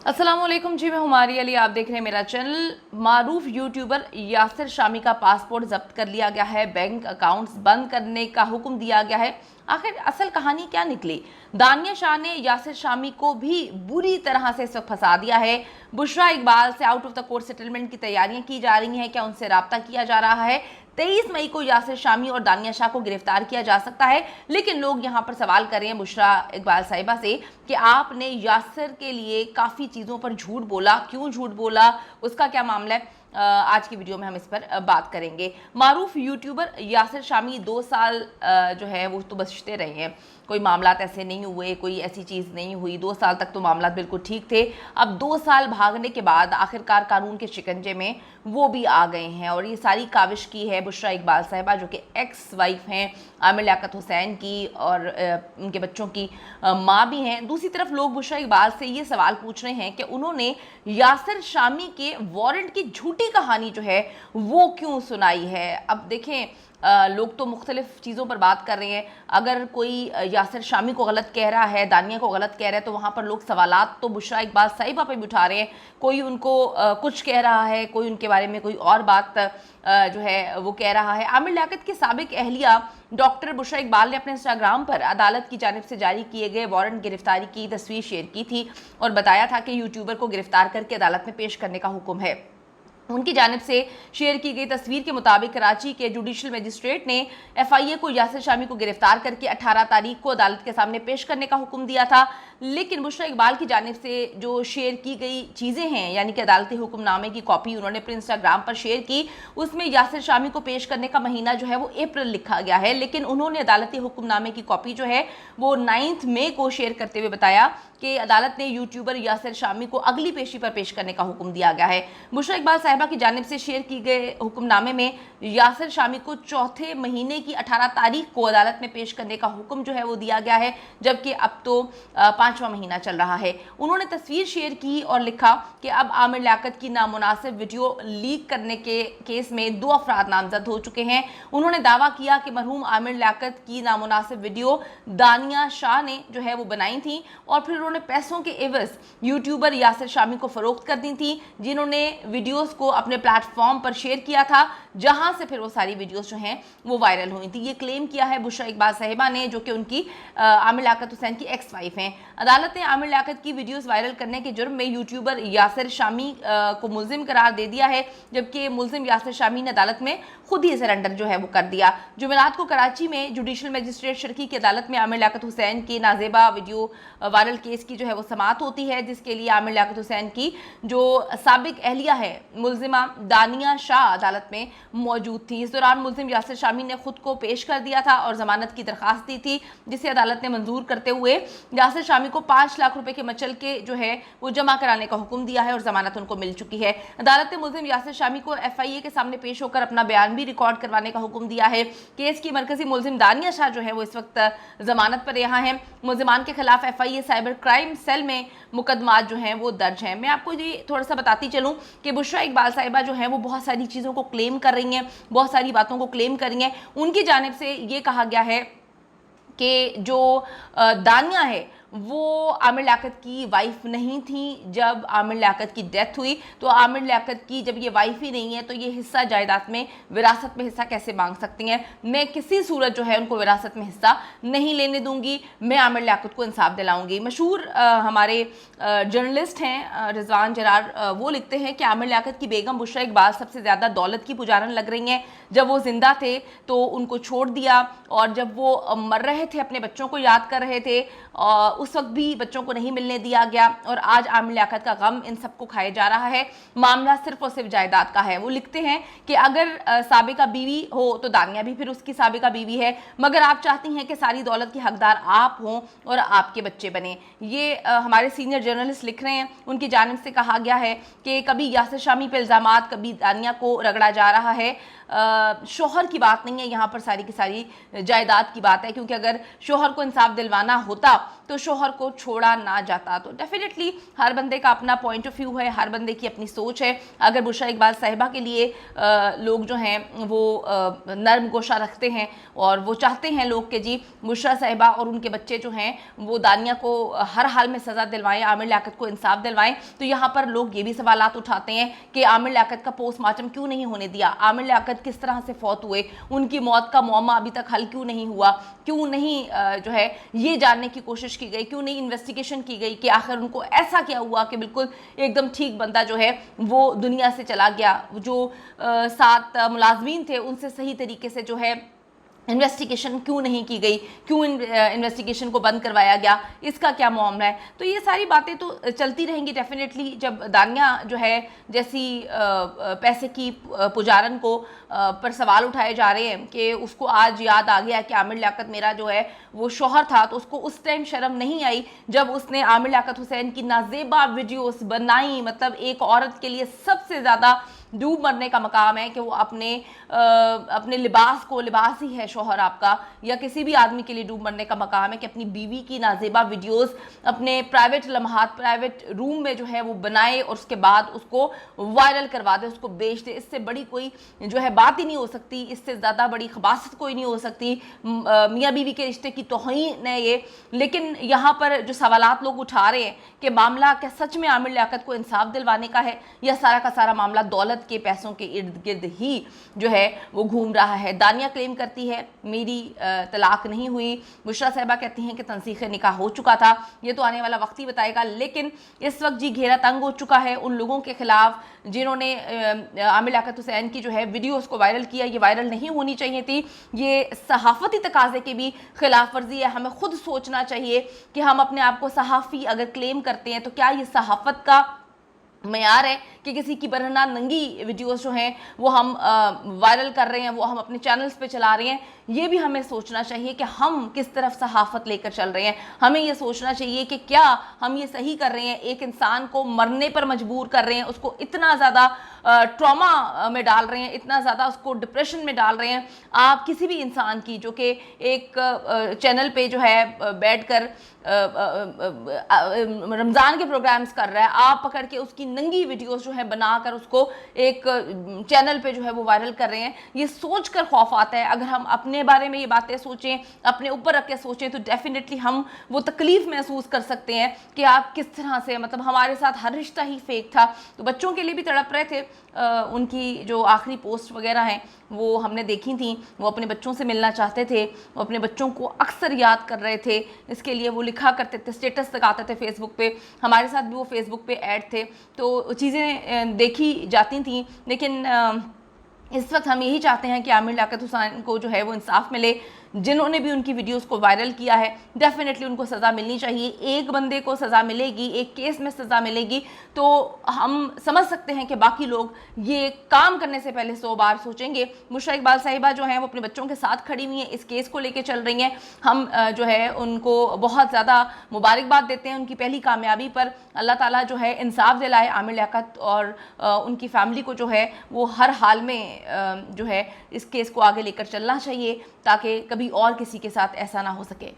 अस्सलाम वालेकुम जी, मैं हुमारी अली, आप देख रहे हैं मेरा चैनल। मारूफ यूट्यूबर यासिर शामी का पासपोर्ट जब्त कर लिया गया है, बैंक अकाउंट्स बंद करने का हुक्म दिया गया है। आखिर असल कहानी क्या निकली? दानिया शाह ने यासिर शामी को भी बुरी तरह से इस वक्त फंसा दिया है। बुशरा इकबाल से out of the court settlement की तैयारियां की जा रही हैं, क्या उनसे राब्ता किया जा रहा है? 23 मई को यासिर शामी और दानिया शाह को गिरफ्तार किया जा सकता है। लेकिन लोग यहाँ पर सवाल कर रहे हैं बुशरा इकबाल साहिबा से कि आपने यासिर के लिए काफ़ी चीज़ों पर झूठ बोला, क्यों झूठ बोला, उसका क्या मामला है? आज की वीडियो में हम इस पर बात करेंगे। मारूफ यूट्यूबर यासिर शामी 2 साल जो है वो तो बचते रहे हैं, कोई मामलात ऐसे नहीं हुए, कोई ऐसी चीज़ नहीं हुई। 2 साल तक तो मामलात बिल्कुल ठीक थे। अब 2 साल भागने के बाद आखिरकार कानून के शिकंजे में वो भी आ गए हैं और ये सारी काविश की है बुशरा इकबाल साहिबा, जो कि एक्स वाइफ हैं आमिर लियाकत हुसैन की और उनके बच्चों की माँ भी हैं। दूसरी तरफ लोग बुशरा इकबाल से ये सवाल पूछ रहे हैं कि उन्होंने यासिर शामी के वारंट की झूठी कहानी जो है वो क्यों सुनाई है। अब देखें, लोग तो मुख्तलिफ चीज़ों पर बात कर रहे हैं। अगर कोई यासिर शामी को गलत कह रहा है, दानिया को गलत कह रहा है, तो वहाँ पर लोग सवालात तो बुशरा इकबाल साहिबा पे भी उठा रहे हैं। कोई उनको कुछ कह रहा है, कोई उनके बारे में कोई और बात जो है वो कह रहा है। आमिर लियाकत की साबिक अहलिया डॉक्टर बुशरा इकबाल ने अपने इंस्टाग्राम पर अदालत की जानिब से जारी किए गए वारंट गिरफ्तारी की तस्वीर शेयर की थी और बताया था कि यूट्यूबर को गिरफ्तार करके अदालत में पेश करने का हुक्म है। उनकी जानिब से शेयर की गई तस्वीर के मुताबिक कराची के जुडिशल मजिस्ट्रेट ने FIA को यासिर शामी को गिरफ्तार करके 18 तारीख को अदालत के सामने पेश करने का हुक्म दिया था। लेकिन बुशरा इकबाल की जानिब से जो शेयर की गई चीज़ें हैं, यानी कि अदालती हुक्मनामे की कॉपी उन्होंने अपने इंस्टाग्राम पर शेयर की, उसमें यासिर शामी को पेश करने का महीना जो है वो अप्रैल लिखा गया है। लेकिन उन्होंने अदालती हुक्मनामे की कॉपी जो है वो 9 मई को शेयर करते हुए बताया कि अदालत ने यूट्यूबर यासिर शामी को अगली पेशी पर पेश करने का हुक्म दिया गया है। बुशरा इकबाल साहिबा की जानिब से शेयर की गए हुक्मनामे में यासिर शामी को चौथे महीने की 18 तारीख को अदालत में पेश करने का हुक्म जो है वो दिया गया है, जबकि अब तो 5वां महीना चल रहा है। उन्होंने तस्वीर शेयर की और लिखा कि अब आमिर लियाकत की नामुनासिब वीडियो लीक करने के केस में 2 अफराद नामजद हो चुके हैं। उन्होंने दावा किया कि मरहूम आमिर लियाकत की नामुनासिब वीडियो दानिया शाह ने जो है वो बनाई थी और फिर उन्होंने पैसों के एवज यूट्यूबर यासिर शामी को फरोख्त कर दी थी, जिन्होंने वीडियोस को अपने प्लेटफॉर्म पर शेयर किया था, जहां से फिर वो सारी वीडियोस जो हैं वो वायरल हुई थी। ये क्लेम किया है बुशरा इकबाल साहिबा ने, जो कि उनकी आमिर लियाकत हुसैन की एक्स वाइफ हैं। अदालत ने आमिर लियाकत की वीडियोस वायरल करने के जुर्म में यूट्यूबर यासिर शामी को मुल्जिम करार दे दिया है, जबकि मुल्जिम यासिर शामी ने अदालत में खुद ही सरेंडर जो है वो कर दिया। जुमेरात को कराची में जुडिशल मजिस्ट्रेट शर्की की अदालत में आमिर लियाकत हुसैन की नाजेबा वीडियो वायरल केस की जो है वो समाअत होती है, जिसके लिए आमिर लियाकत हुसैन की जो साबिक अहलिया है मुल्जिमा दानिया शाह अदालत में मौजूद थी। इस दौरान मुल्जिम यासिर शामी ने खुद को पेश कर दिया था और जमानत की दरख्वास्त दी थी, जिसे अदालत ने मंजूर करते हुए यासिर शामी को 5 लाख रुपए के मचल के जो है वो जमा कराने का हुक्म दिया है और जमानत उनको मिल चुकी है। अदालत ने मुल्जिम यासिर शामी को FIA के सामने पेश होकर अपना बयान भी रिकॉर्ड करवाने का हुक्म दिया है। केस की मरकजी मुल्जिम दानिया शाह जो है वो इस वक्त जमानत पर यहाँ है। मुल्जिमान के खिलाफ FIA साइबर क्राइम सेल में मुकदमात जो हैं वो दर्ज हैं। मैं आपको ये थोड़ा सा बताती चलूँ कि बुशरा इकबाल साहिबा जो है वो बहुत सारी चीज़ों को क्लेम कर रही हैं, बहुत सारी बातों को क्लेम कर रही हैं। उनकी जानिब से ये कहा गया है कि जो दानिया है वो आमिर लियाकत की वाइफ नहीं थी जब आमिर लियाकत की डेथ हुई, तो आमिर लियाकत की जब ये वाइफ ही नहीं है तो ये हिस्सा जायदाद में विरासत में हिस्सा कैसे मांग सकती हैं। मैं किसी सूरत जो है उनको विरासत में हिस्सा नहीं लेने दूंगी, मैं आमिर लियाकत को इंसाफ दिलाऊंगी। मशहूर हमारे जर्नलिस्ट हैं रिजवान जरार, वो लिखते हैं कि आमिर लियाकत की बेगम बुशरा इकबाल सबसे ज़्यादा दौलत की पुजारन लग रही हैं। जब वो जिंदा थे तो उनको छोड़ दिया और जब वो मर रहे थे अपने बच्चों को याद कर रहे थे, उस वक्त भी बच्चों को नहीं मिलने दिया गया और आज आमिर लियाकत का गम इन सबको खाया जा रहा है। मामला सिर्फ और सिर्फ जायदाद का है। वो लिखते हैं कि अगर साबिका बीवी हो तो दानिया भी फिर उसकी साबिका बीवी है, मगर आप चाहती हैं कि सारी दौलत की हकदार आप हों और आपके बच्चे बने। ये हमारे सीनियर जर्नलिस्ट लिख रहे हैं। उनकी जानिब से कहा गया है कि कभी यासिर शामी पे इल्ज़ामात, कभी दानिया को रगड़ा जा रहा है। शोहर की बात नहीं है यहाँ पर, सारी की सारी जायदाद की बात है, क्योंकि अगर शोहर को इंसाफ दिलवाना होता तो शोहर को छोड़ा ना जाता। तो डेफिनेटली हर बंदे का अपना पॉइंट ऑफ व्यू है, हर बंदे की अपनी सोच है। अगर बुशरा इकबाल साहिबा के लिए लोग जो हैं वो नर्म गोशा रखते हैं और वो चाहते हैं लोग कि जी बुशरा साहिबा और उनके बच्चे जो हैं वो दानिया को हर हाल में सज़ा दिलवाएं, आमिर लियाकत को इंसाफ दिलवाएं, तो यहाँ पर लोग ये भी सवालात उठाते हैं कि आमिर लियाकत का पोस्टमार्टम क्यों नहीं होने दिया, आमिर लियाकत किस तरह से फौत हुए, उनकी मौत का मुअम्मा अभी तक हल क्यों नहीं हुआ, क्यों नहीं जो है ये जानने की कोशिश की गई, क्यों नहीं इन्वेस्टिगेशन की गई कि आखिर उनको ऐसा क्या हुआ कि बिल्कुल एकदम ठीक बंदा जो है वो दुनिया से चला गया। जो 7 मुलाजमीन थे उनसे सही तरीके से जो है इन्वेस्टिगेशन क्यों नहीं की गई, क्यों इन्वेस्टिगेशन को बंद करवाया गया, इसका क्या मामला है। तो ये सारी बातें तो चलती रहेंगी डेफिनेटली। जब दानिया जो है जैसी पैसे की पुजारन को पर सवाल उठाए जा रहे हैं कि उसको आज याद आ गया कि आमिर लियाकत मेरा जो है वो शौहर था, तो उसको उस टाइम शर्म नहीं आई जब उसने आमिर लियाकत हुसैन की नाजेबा वीडियोस बनाई। मतलब एक औरत के लिए सबसे ज़्यादा डूब मरने का मकाम है कि वो अपने लिबास को, लिबास ही है शौहर आपका, या किसी भी आदमी के लिए डूब मरने का मकाम है कि अपनी बीवी की नाजेबा वीडियोस अपने प्राइवेट लम्हात, प्राइवेट रूम में जो है वो बनाए और उसके बाद उसको वायरल करवा दे, उसको बेच दे। इससे बड़ी कोई जो है बात ही नहीं हो सकती, इससे ज़्यादा बड़ी खबासत कोई नहीं हो सकती। मियाँ बीवी के रिश्ते की तौहीन है ये। लेकिन यहाँ पर जो सवालात लोग उठा रहे हैं कि मामला क्या सच में आमिर लियाकत को इंसाफ दिलवाने का है या सारा का सारा मामला दौलत के पैसों के इर्द गिर्द ही जो है वो घूम रहा है। दानिया क्लेम करती है मेरी तलाक नहीं हुई, बुशरा साहिबा कहती हैं कि तंसीख निकाह हो चुका था। ये तो आने वाला वक्त ही बताएगा। लेकिन इस वक्त जी घेरा तंग हो चुका है उन लोगों के खिलाफ जिन्होंने आमिर लियाकत हुसैन की जो है वीडियोस को वायरल किया। ये वायरल नहीं होनी चाहिए थी, ये सहाफ़ती तकाज़े की भी खिलाफ वर्जी है। हमें खुद सोचना चाहिए कि हम अपने आप को सहाफ़ी अगर क्लेम करते हैं तो क्या ये सहाफ़त का मयार है कि किसी की बरहना नंगी वीडियोस जो हैं वो हम वायरल कर रहे हैं, वो हम अपने चैनल्स पे चला रहे हैं। ये भी हमें सोचना चाहिए कि हम किस तरफ सहाफ़त लेकर चल रहे हैं। हमें ये सोचना चाहिए कि क्या हम ये सही कर रहे हैं, एक इंसान को मरने पर मजबूर कर रहे हैं, उसको इतना ज़्यादा ट्रॉमा में डाल रहे हैं, इतना ज़्यादा उसको डिप्रेशन में डाल रहे हैं। आप किसी भी इंसान की जो कि एक चैनल पे जो है बैठकर रमज़ान के प्रोग्राम्स कर रहा है, आप पकड़ के उसकी नंगी वीडियोस जो है बनाकर उसको एक चैनल पे जो है वो वायरल कर रहे हैं। ये सोच कर खौफ आता है। अगर हम अपने बारे में ये बातें सोचें, अपने ऊपर रख के सोचें, तो डेफिनेटली हम वो तकलीफ़ महसूस कर सकते हैं कि आप किस तरह से, मतलब हमारे साथ हर रिश्ता ही फेक था। तो बच्चों के लिए भी तड़प रहे थे। उनकी जो आखिरी पोस्ट वगैरह हैं वो हमने देखी थी, वो अपने बच्चों से मिलना चाहते थे, वो अपने बच्चों को अक्सर याद कर रहे थे। इसके लिए वो लिखा करते थे, स्टेटस तक आते थे फेसबुक पे, हमारे साथ भी वो फेसबुक पे ऐड थे, तो चीज़ें देखी जाती थी। लेकिन इस वक्त हम यही चाहते हैं कि आमिर लियाकत हुसैन को जो है वो इंसाफ मिले। जिन्होंने भी उनकी वीडियोस को वायरल किया है डेफिनेटली उनको सज़ा मिलनी चाहिए। एक बंदे को सज़ा मिलेगी, एक केस में सज़ा मिलेगी, तो हम समझ सकते हैं कि बाकी लोग ये काम करने से पहले 100 बार सोचेंगे। बुशरा इकबाल साहिबा जो हैं वो अपने बच्चों के साथ खड़ी हुई हैं, इस केस को लेके चल रही हैं। हम जो है उनको बहुत ज़्यादा मुबारकबाद देते हैं उनकी पहली कामयाबी पर। अल्लाह ताला जो है इंसाफ दिलाए आमिर लियाकत और उनकी फैमिली को जो है वो हर हाल में जो है इस केस को आगे लेकर चलना चाहिए ताकि कभी और किसी के साथ ऐसा ना हो सके।